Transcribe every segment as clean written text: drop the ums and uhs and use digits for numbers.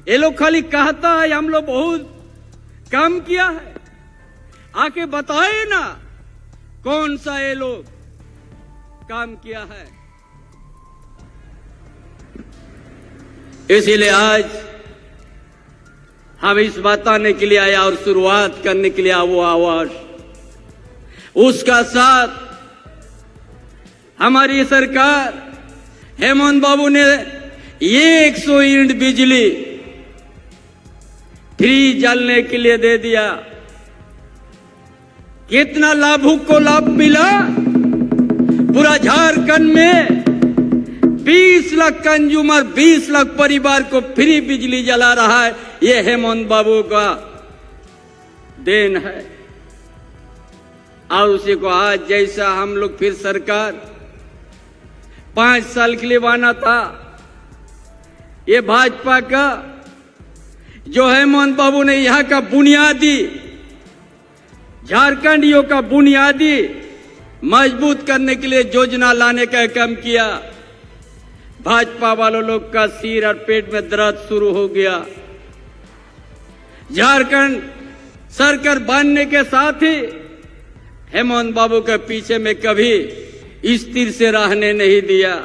ये लोग खाली कहता है हम लोग बहुत काम किया है, आके बताए ना कौन सा ये लोग काम किया है। इसीलिए आज हम इस बताने के लिए आया और शुरुआत करने के लिए वो आवाज, उसका साथ हमारी सरकार हेमंत बाबू ने 100 यूनिट बिजली फ्री जलने के लिए दे दिया। कितना लाभुक को लाभ मिला? पूरा झारखंड में 20 लाख कंज्यूमर, 20 लाख परिवार को फ्री बिजली जला रहा है। ये हेमंत बाबू का देन है। और उसी को आज जैसा हम लोग फिर सरकार 5 साल के लिए बना था, ये भाजपा का जो हेमंत बाबू ने यहाँ का बुनियादी, झारखंडियों का बुनियादी मजबूत करने के लिए योजना लाने का काम किया। भाजपा वालों लोग का सिर और पेट में दर्द शुरू हो गया। झारखंड सरकार बनने के साथ ही हेमंत बाबू के पीछे में कभी स्थिर से रहने नहीं दिया।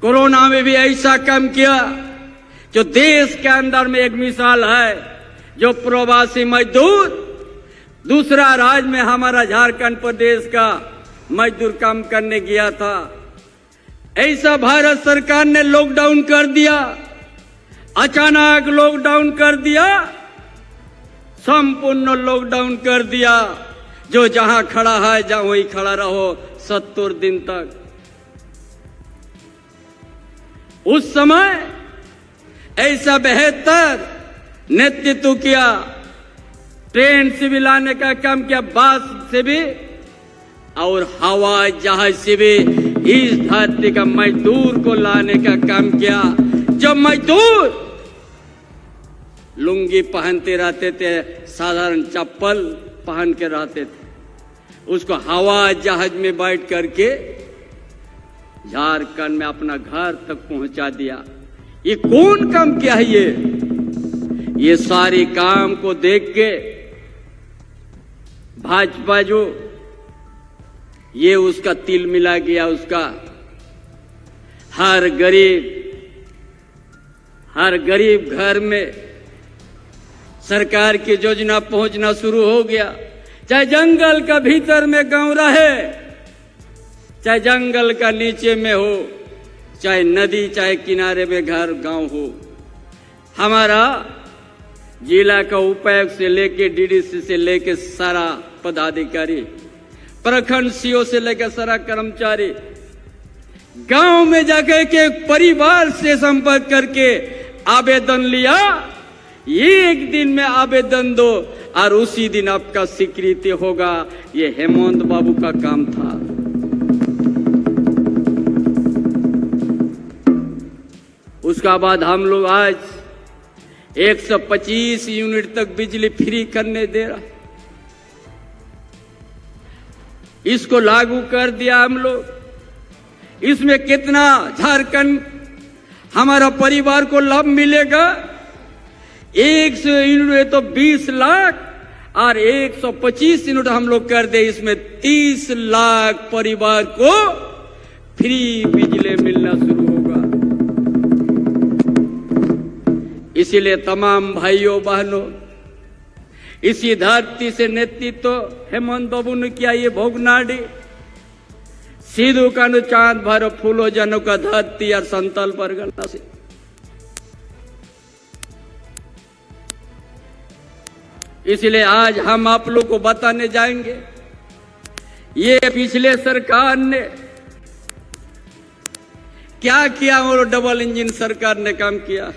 कोरोना में भी ऐसा काम किया जो देश के अंदर में एक मिसाल है। जो प्रवासी मजदूर दूसरा राज्य में हमारा झारखंड प्रदेश का मजदूर काम करने गया था, ऐसा भारत सरकार ने लॉकडाउन कर दिया। अचानक लॉकडाउन कर दिया, संपूर्ण लॉकडाउन कर दिया। जो जहां खड़ा है जहां वही खड़ा रहो 70 दिन तक। उस समय ऐसा बेहतर नेतृत्व किया। ट्रेन से भी लाने का काम किया, बस से भी और हवाई जहाज से भी इस धरती का मजदूर को लाने का काम किया। जब मजदूर लुंगी पहनते रहते थे, साधारण चप्पल पहन के रहते थे, उसको हवाई जहाज में बैठ करके झारखंड में अपना घर तक पहुंचा दिया। ये कौन काम किया है? ये सारे काम को देख के भाजपा जो ये उसका तिल मिला गया। उसका हर गरीब घर में सरकार की योजना पहुंचना शुरू हो गया। चाहे जंगल का भीतर में गांव रहे, चाहे जंगल का नीचे में हो, चाहे नदी, चाहे किनारे में घर गांव हो। हमारा जिला का उपायुक्त से लेके डीडीसी से लेके सारा पदाधिकारी, प्रखंड सीओ से लेकर सारा कर्मचारी गांव में जाकर के परिवार से संपर्क करके आवेदन लिया। एक दिन में आवेदन दो और उसी दिन आपका स्वीकृति होगा। ये हेमंत बाबू का काम था। उसका बाद हम लोग आज 125 यूनिट तक बिजली फ्री करने दे रहा। इसको लागू कर दिया हम लोग। इसमें कितना झारखंड हमारा परिवार को लाभ मिलेगा? 100 यूनिट तो 20 लाख और 125 यूनिट हम लोग कर दे, इसमें 30 लाख परिवार को फ्री बिजली मिलना शुरू होगा। इसीलिए तमाम भाइयों बहनों, इसी धरती से नेतृत्व हेमंत बाबू ने किया। ये भोगनाडी सीधु कानु चांद भर फूलो जनों का धरती और संतल परगना से। इसलिए आज हम आप लोग को बताने जाएंगे, ये पिछले सरकार ने क्या किया और डबल इंजन सरकार ने काम किया।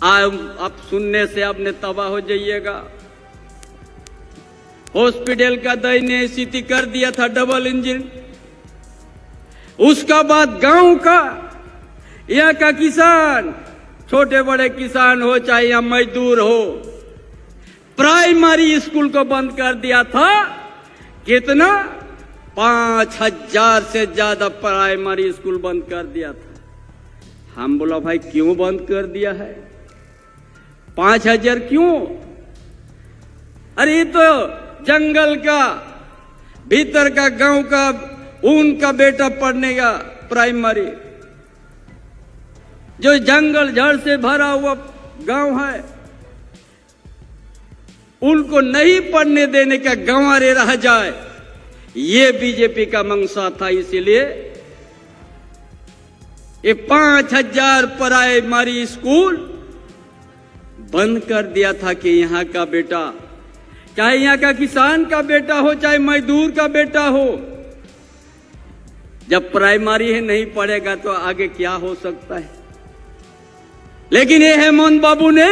आप सुनने से आपने तबाह हो जाइएगा। हॉस्पिटल का दयनीय स्थिति कर दिया था डबल इंजन। उसका बाद गांव का, यहाँ का किसान, छोटे बड़े किसान हो चाहे या मजदूर हो, प्राइमरी स्कूल को बंद कर दिया था। कितना? 5000 से ज्यादा प्राइमरी स्कूल बंद कर दिया था। हम बोला भाई क्यों बंद कर दिया है? 5,000 क्यों? अरे तो जंगल का भीतर का गांव का उनका बेटा पढ़ने का प्राइमरी, जो जंगल झाड़ से भरा हुआ गांव है, उनको नहीं पढ़ने देने का गंवारे रह जाए, ये बीजेपी का मंशा था। इसीलिए ये 5,000 प्राइमरी स्कूल बंद कर दिया था कि यहाँ का बेटा, चाहे यहाँ का किसान का बेटा हो, चाहे मजदूर का बेटा हो, जब प्राइमरी ही नहीं पढ़ेगा तो आगे क्या हो सकता है। लेकिन ये हेमंत बाबू ने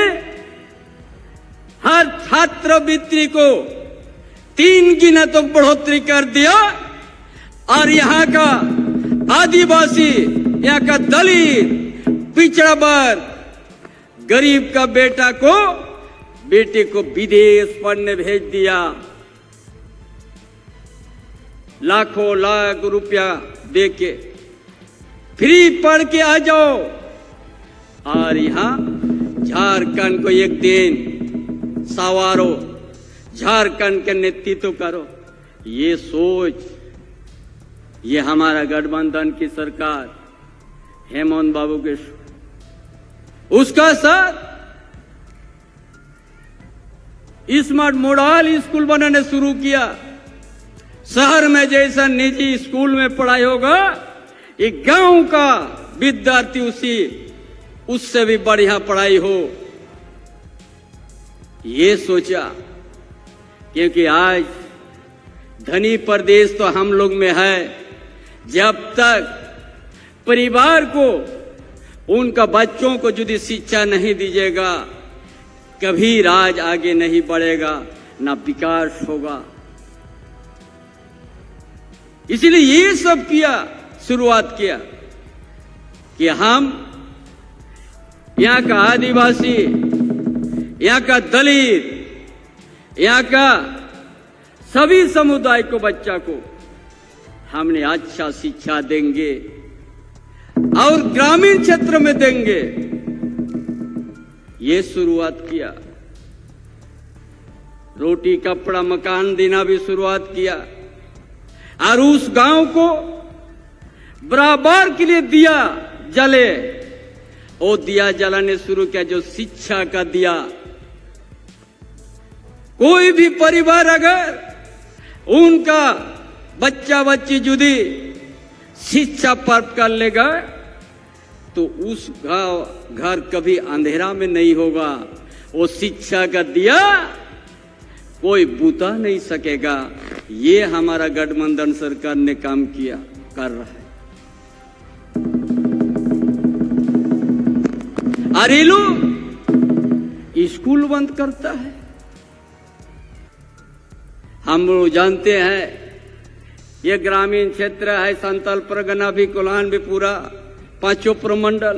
हर छात्रवृत्ति को 3 गुना तक बढ़ोतरी कर दिया और यहाँ का आदिवासी, यहाँ का दलित, पिछड़ा वर्ग, गरीब का बेटे को विदेश पढ़ने भेज दिया। लाखों लाख रुपया देके फ्री पढ़ के आ जाओ और यहाँ झारखंड को एक दिन संवारो, झारखंड का नेतृत्व करो। ये सोच, ये हमारा गठबंधन की सरकार, हेमंत बाबू के उसका साथ स्मार्ट मॉडल स्कूल बनाने शुरू किया। शहर में जैसा निजी स्कूल में पढ़ाई होगा, ये गांव का विद्यार्थी उससे भी बढ़िया पढ़ाई हो, ये सोचा। क्योंकि आज धनी प्रदेश तो हम लोग में है, जब तक परिवार को, उनका बच्चों को यदि शिक्षा नहीं दीजिएगा, कभी राज आगे नहीं बढ़ेगा, ना विकास होगा। इसीलिए ये सब किया, शुरुआत किया कि हम यहाँ का आदिवासी, यहाँ का दलित, यहाँ का सभी समुदाय को, बच्चा को हमने अच्छा शिक्षा देंगे और ग्रामीण क्षेत्र में देंगे, ये शुरुआत किया। रोटी कपड़ा मकान देना भी शुरुआत किया और उस गांव को बराबर के लिए दिया जले, वो दिया जलाने शुरू किया जो शिक्षा का दिया। कोई भी परिवार अगर उनका बच्चा बच्ची यदि शिक्षा प्राप्त कर लेगा तो उस घर कभी अंधेरा में नहीं होगा। वो शिक्षा का दिया कोई बुता नहीं सकेगा। ये हमारा गठबंधन सरकार ने काम किया, कर रहा है। अरे लोग स्कूल बंद करता है। हम लोग जानते हैं ये ग्रामीण क्षेत्र है, संताल परगना भी, कोल्हान भी, पूरा 5 प्रमंडल।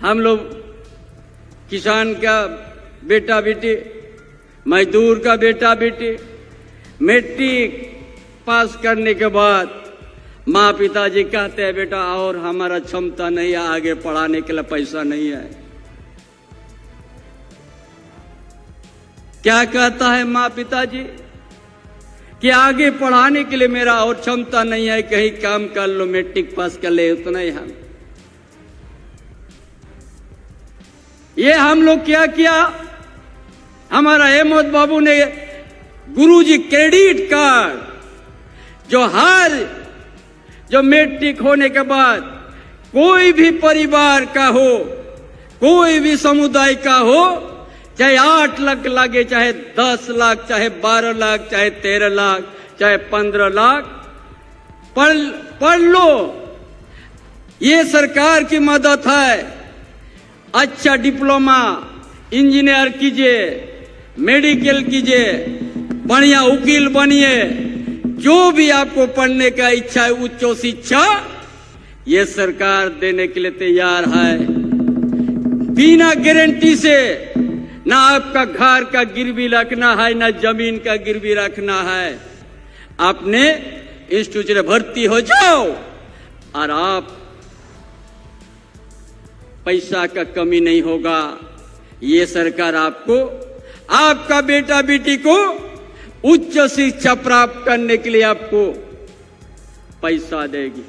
हम लोग किसान का बेटा बेटी, मजदूर का बेटा बेटी, मैट्रिक पास करने के बाद माँ पिताजी कहते हैं बेटा और हमारा क्षमता नहीं है, आगे पढ़ाने के लिए पैसा नहीं है। क्या कहता है माँ पिताजी कि आगे पढ़ाने के लिए मेरा और क्षमता नहीं है, कहीं काम कर लो, मैट्रिक पास कर ले, उतना ही हम। ये हम लोग क्या किया, हमारा हेमंत बाबू ने गुरुजी क्रेडिट कार्ड जो मैट्रिक होने के बाद कोई भी परिवार का हो, कोई भी समुदाय का हो, चाहे 8 लाख लगे, चाहे 10 लाख, चाहे 12 लाख, चाहे 13 लाख, चाहे 15 लाख, पढ़ लो। ये सरकार की मदद है। अच्छा डिप्लोमा, इंजीनियर कीजिए, मेडिकल कीजिए, बढ़िया वकील बनिए, जो भी आपको पढ़ने का इच्छा है, उच्च शिक्षा, ये सरकार देने के लिए तैयार है। बिना गारंटी से, ना आपका घर का गिरवी रखना है, ना जमीन का गिरवी रखना है। आपने इंस्टीट्यूट में भर्ती हो जाओ, और आप पैसा का कमी नहीं होगा। ये सरकार आपको, आपका बेटा बेटी को उच्च शिक्षा प्राप्त करने के लिए आपको पैसा देगी।